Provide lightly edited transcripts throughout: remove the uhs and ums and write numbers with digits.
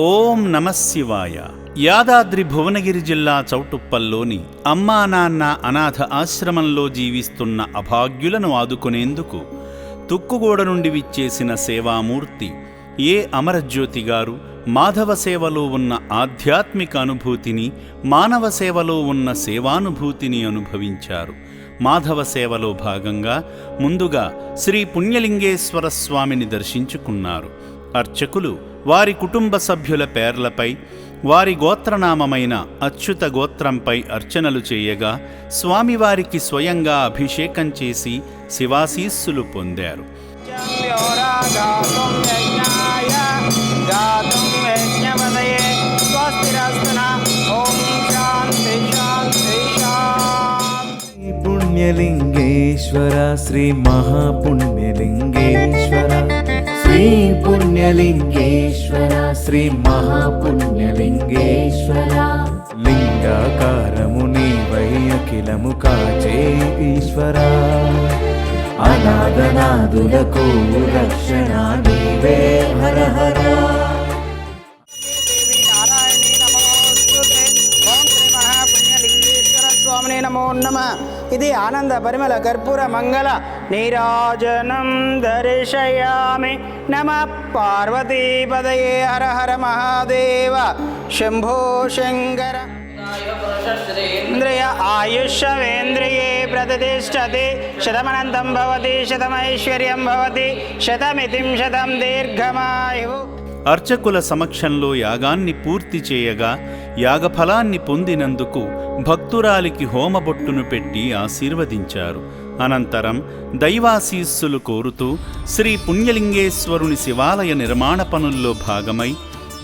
ఓం నమః శివాయ. యాదాద్రి భువనగిరి జిల్లా చౌటుప్పల్లోని అమ్మా నాన్న అనాథ ఆశ్రమంలో జీవిస్తున్న అభాగ్యులను ఆదుకునేందుకు తుక్కుగూడ నుండి విచ్చేసిన సేవామూర్తి ఏ అమరజ్యోతి గారు మాధవ సేవలో ఉన్న ఆధ్యాత్మిక అనుభూతిని, మానవ సేవలో ఉన్న సేవానుభూతిని అనుభవించారు. మాధవ సేవలో భాగంగా ముందుగా శ్రీ పుణ్యలింగేశ్వర స్వామిని దర్శించుకున్నారు. అర్చకులు వారి కుటుంబ సభ్యుల పేర్లపై, వారి గోత్రనామమైన అచ్యుత గోత్రంపై అర్చనలు చేయగా స్వామివారికి స్వయంగా అభిషేకం చేసి శివాశీస్సులు పొందారు. పుణ్యలింగేశ్వర శ్రీ మహాపుణ్యలింగేశ్వర, శ్రీ పుణ్యలింగేశ్వర శ్రీ మహాపుణ్యలింగేశ్వర, లింగాకారము నీవై అఖిలము కాచే ఈశ్వర, అనాథనాదులకు రక్షణ నీవే హర హర. నమో నమ. ఇది ఆనంద పరిమళ కర్పూర మంగళ నీరాజనం దర్శయామి. నమ పార్వతీపదయే హర హర మహాదేవ శంభో శంకర. ఇంద్రియ ఆయుష్యేంద్రియే ప్రతిష్టతి, శతమనంతం భవతి, శతమైశ్వర్యం భవతి, శతమితిం శతం దీర్ఘమాయు. అర్చకుల సమక్షంలో యాగాన్ని పూర్తి చేయగా యాగఫలాన్ని పొందినందుకు భక్తురాలికి హోమబొట్టును పెట్టి ఆశీర్వదించారు. అనంతరం దైవాశీస్సులు కోరుతూ శ్రీ పుణ్యలింగేశ్వరుని శివాలయ నిర్మాణ పనుల్లో భాగమై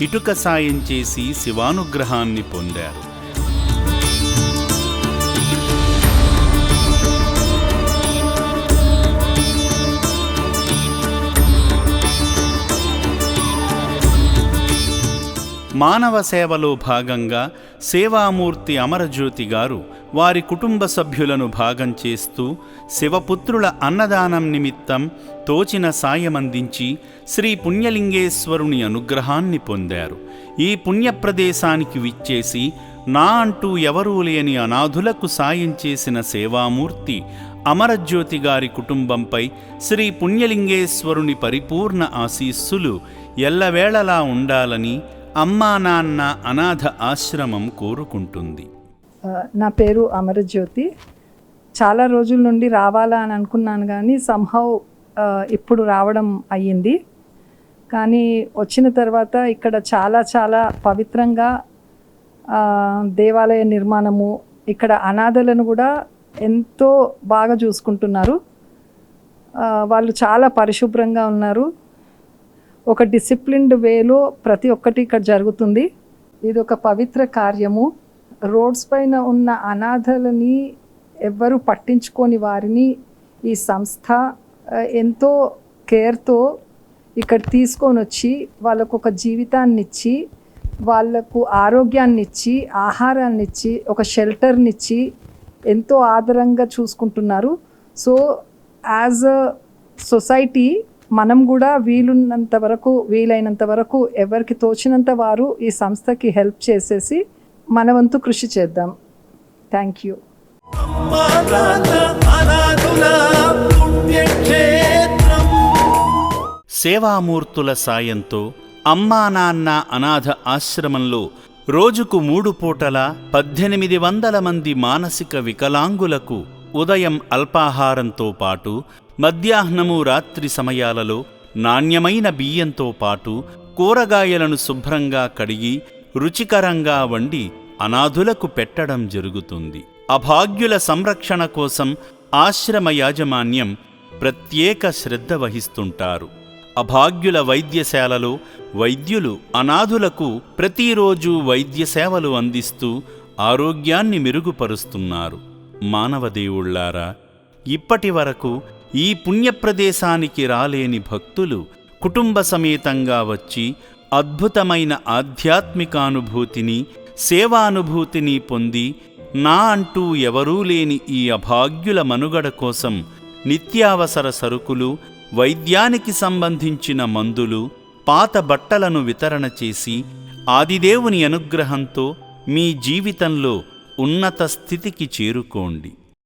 ఇటుక సాయం చేసి శివానుగ్రహాన్ని పొందారు. మానవ సేవలో భాగంగా సేవామూర్తి అమరజ్యోతి గారు వారి కుటుంబ సభ్యులను భాగం చేస్తూ శివపుత్రుల అన్నదానం నిమిత్తం తోచిన సాయమందించి శ్రీ పుణ్యలింగేశ్వరుని అనుగ్రహాన్ని పొందారు. ఈ పుణ్యప్రదేశానికి విచ్చేసి నా అంటూ ఎవరూ లేని అనాథులకు సాయం చేసిన సేవామూర్తి అమరజ్యోతి గారి కుటుంబంపై శ్రీ పుణ్యలింగేశ్వరుని పరిపూర్ణ ఆశీస్సులు ఎల్లవేళలా ఉండాలని అమ్మా నాన్న అనాథ ఆశ్రమం కోరుకుంటుంది. నా పేరు అమరజ్యోతి. చాలా రోజుల నుండి రావాలా అని అనుకున్నాను, కానీ సంహౌ ఇప్పుడు రావడం అయ్యింది. కానీ వచ్చిన తర్వాత ఇక్కడ చాలా చాలా పవిత్రంగా దేవాలయ నిర్మాణము, ఇక్కడ అనాథలను కూడా ఎంతో బాగా చూసుకుంటున్నారు. వాళ్ళు చాలా పరిశుభ్రంగా ఉన్నారు. ఒక డిసిప్లిన్డ్ వేలో ప్రతి ఒక్కటి ఇక్కడ జరుగుతుంది. ఇది ఒక పవిత్ర కార్యము. రోడ్స్ పైన ఉన్న అనాథలని ఎవ్వరూ పట్టించుకొని వారిని ఈ సంస్థ ఎంతో కేర్తో ఇక్కడ తీసుకొని వచ్చి వాళ్ళకు ఒక జీవితాన్ని ఇచ్చి, వాళ్ళకు ఆరోగ్యాన్ని ఇచ్చి, ఆహారాన్ని ఇచ్చి, ఒక షెల్టర్నిచ్చి ఎంతో ఆదరంగా చూసుకుంటున్నారు. సో యాజ్ అ సొసైటీ మనం కూడా వీలైనంత వరకు ఎవరికి తోచినంత వారు ఈ సంస్థకి హెల్ప్ చేసేసి మన వంతు కృషి చేద్దాం. Thank you. సేవామూర్తుల సాయంతో అమ్మా నాన్న అనాథ ఆశ్రమంలో రోజుకు 3 పూటల 1800 మంది మానసిక వికలాంగులకు ఉదయం అల్పాహారంతో పాటు మధ్యాహ్నము రాత్రి సమయాలలో నాణ్యమైన బియ్యంతో పాటు కూరగాయలను శుభ్రంగా కడిగి రుచికరంగా వండి అనాథులకు పెట్టడం జరుగుతుంది. అభాగ్యుల సంరక్షణ కోసం ఆశ్రమ యాజమాన్యం ప్రత్యేక శ్రద్ధ వహిస్తుంటారు. అభాగ్యుల వైద్యశాలలో వైద్యులు అనాథులకు ప్రతిరోజు వైద్య సేవలు అందిస్తూ ఆరోగ్యాన్ని మెరుగుపరుస్తున్నారు. మానవదేవుళ్లారా, ఇప్పటి వరకు ఈ పుణ్యప్రదేశానికి రాలేని భక్తులు కుటుంబ సమేతంగా వచ్చి అద్భుతమైన ఆధ్యాత్మికానుభూతిని, సేవానుభూతిని పొంది నా అంటూ ఎవరూ లేని ఈ అభాగ్యుల మనుగడ కోసం నిత్యావసర సరుకులు, వైద్యానికి సంబంధించిన మందులు, పాత బట్టలను వితరణ చేసి ఆదిదేవుని అనుగ్రహంతో మీ జీవితంలో ఉన్నత స్థితికి చేరుకోండి.